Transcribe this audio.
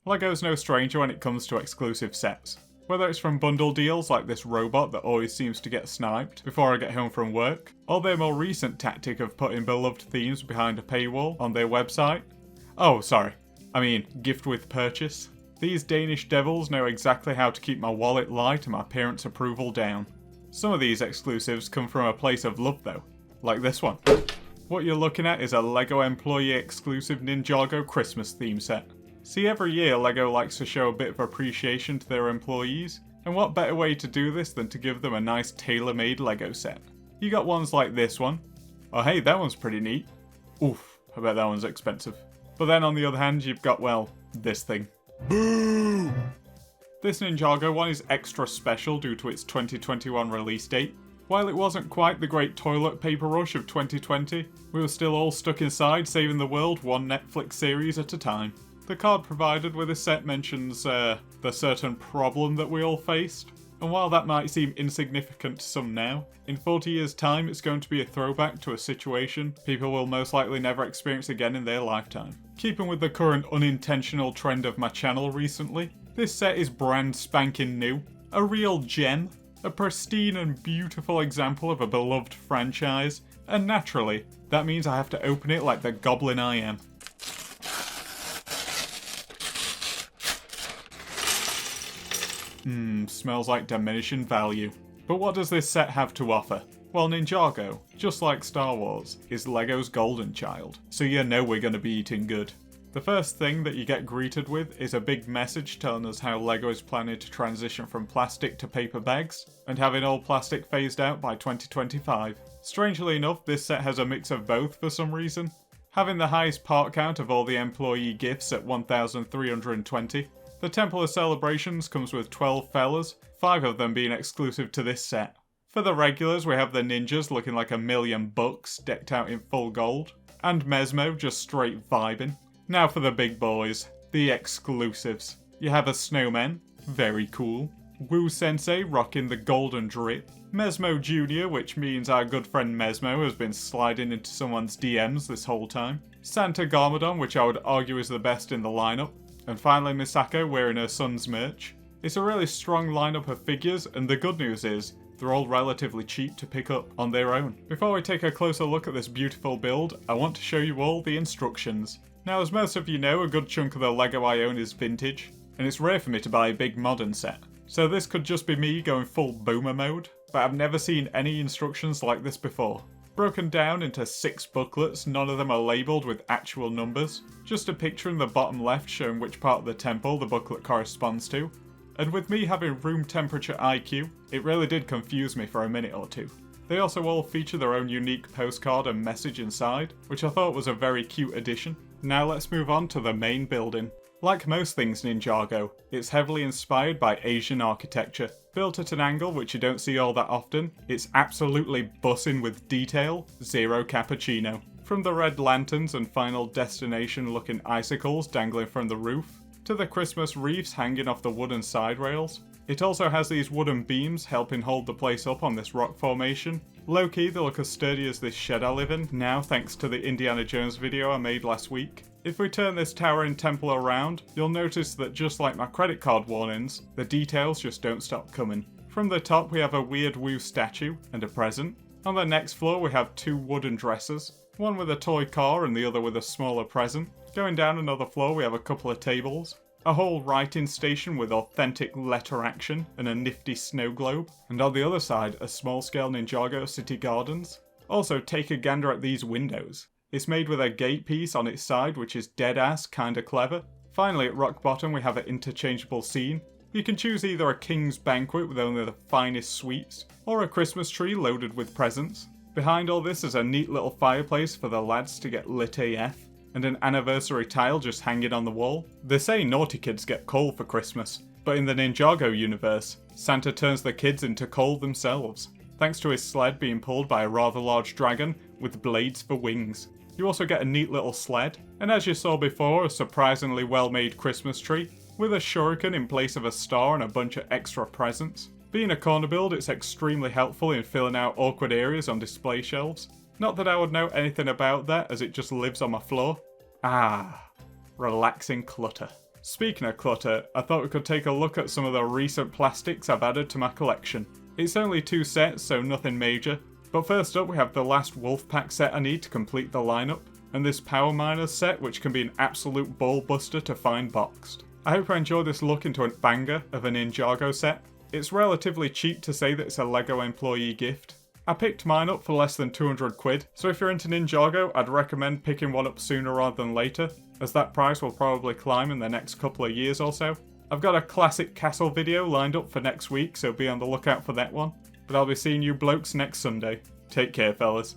LEGO's no stranger when it comes to exclusive sets. Whether it's from bundle deals like this robot that always seems to get sniped before I get home from work, or their more recent tactic of putting beloved themes behind a paywall on their website. Oh, sorry. I mean, gift with purchase. These Danish devils know exactly how to keep my wallet light and my parents' approval down. Some of these exclusives come from a place of love though, like this one. What you're looking at is a LEGO employee exclusive Ninjago Christmas theme set. See, every year LEGO likes to show a bit of appreciation to their employees, and what better way to do this than to give them a nice tailor-made LEGO set. You got ones like this one. Oh hey, that one's pretty neat. Oof, I bet that one's expensive. But then on the other hand, you've got, well, this thing. Boom! This Ninjago one is extra special due to its 2021 release date. While it wasn't quite the great toilet paper rush of 2020, we were still all stuck inside saving the world one Netflix series at a time. The card provided with this set mentions the certain problem that we all faced, and while that might seem insignificant to some now, in 40 years time it's going to be a throwback to a situation people will most likely never experience again in their lifetime. Keeping with the current unintentional trend of my channel recently, this set is brand spanking new, a real gem, a pristine and beautiful example of a beloved franchise, and naturally, that means I have to open it like the goblin I am. Smells like diminishing value. But what does this set have to offer? Well, Ninjago, just like Star Wars, is LEGO's golden child, so you know we're going to be eating good. The first thing that you get greeted with is a big message telling us how LEGO is planning to transition from plastic to paper bags, and having all plastic phased out by 2025. Strangely enough, this set has a mix of both for some reason, having the highest part count of all the employee gifts at 1,320. The Temple of Celebrations comes with 12 fellas, 5 of them being exclusive to this set. For the regulars, we have the ninjas looking like $1,000,000 decked out in full gold, and Mesmo just straight vibing. Now for the big boys, the exclusives. You have a snowman, very cool. Wu Sensei rocking the golden drip. Mesmo Jr., which means our good friend Mesmo has been sliding into someone's DMs this whole time. Santa Garmadon, which I would argue is the best in the lineup. And finally Misako wearing her son's merch. It's a really strong lineup of figures, and the good news is, they're all relatively cheap to pick up on their own. Before we take a closer look at this beautiful build, I want to show you all the instructions. Now, as most of you know, a good chunk of the LEGO I own is vintage, and it's rare for me to buy a big modern set. So this could just be me going full boomer mode, but I've never seen any instructions like this before. Broken down into 6 booklets, none of them are labelled with actual numbers. Just a picture in the bottom left showing which part of the temple the booklet corresponds to. And with me having room temperature IQ, it really did confuse me for a minute or two. They also all feature their own unique postcard and message inside, which I thought was a very cute addition. Now let's move on to the main building. Like most things Ninjago, it's heavily inspired by Asian architecture. Built at an angle which you don't see all that often, it's absolutely bussing with detail, zero cappuccino. From the red lanterns and Final Destination looking icicles dangling from the roof, to the Christmas wreaths hanging off the wooden side rails. It also has these wooden beams helping hold the place up on this rock formation. Low-key, they look as sturdy as this shed I live in, now thanks to the Indiana Jones video I made last week. If we turn this tower and temple around, you'll notice that just like my credit card warnings, the details just don't stop coming. From the top we have a weird Wu statue and a present. On the next floor we have 2 wooden dressers, one with a toy car and the other with a smaller present. Going down another floor we have a couple of tables, a whole writing station with authentic letter action and a nifty snow globe, and on the other side a small-scale Ninjago City gardens. Also take a gander at these windows. It's made with a gate piece on its side which is dead-ass kinda clever. Finally at rock bottom we have an interchangeable scene. You can choose either a king's banquet with only the finest sweets, or a Christmas tree loaded with presents. Behind all this is a neat little fireplace for the lads to get lit AF, and an anniversary tile just hanging on the wall. They say naughty kids get coal for Christmas, but in the Ninjago universe, Santa turns the kids into coal themselves, thanks to his sled being pulled by a rather large dragon with blades for wings. You also get a neat little sled, and as you saw before, a surprisingly well-made Christmas tree, with a shuriken in place of a star and a bunch of extra presents. Being a corner build, it's extremely helpful in filling out awkward areas on display shelves. Not that I would know anything about that, as it just lives on my floor. Ah, relaxing clutter. Speaking of clutter, I thought we could take a look at some of the recent plastics I've added to my collection. It's only 2 sets, so nothing major, but first up we have the last Wolfpack set I need to complete the lineup, and this Power Miners set, which can be an absolute ball buster to find boxed. I hope I enjoy this look into a banger of a Ninjago set. It's relatively cheap to say that it's a LEGO employee gift. I picked mine up for less than 200 quid, so if you're into Ninjago, I'd recommend picking one up sooner rather than later, as that price will probably climb in the next couple of years or so. I've got a classic castle video lined up for next week, so be on the lookout for that one. But I'll be seeing you blokes next Sunday. Take care, fellas.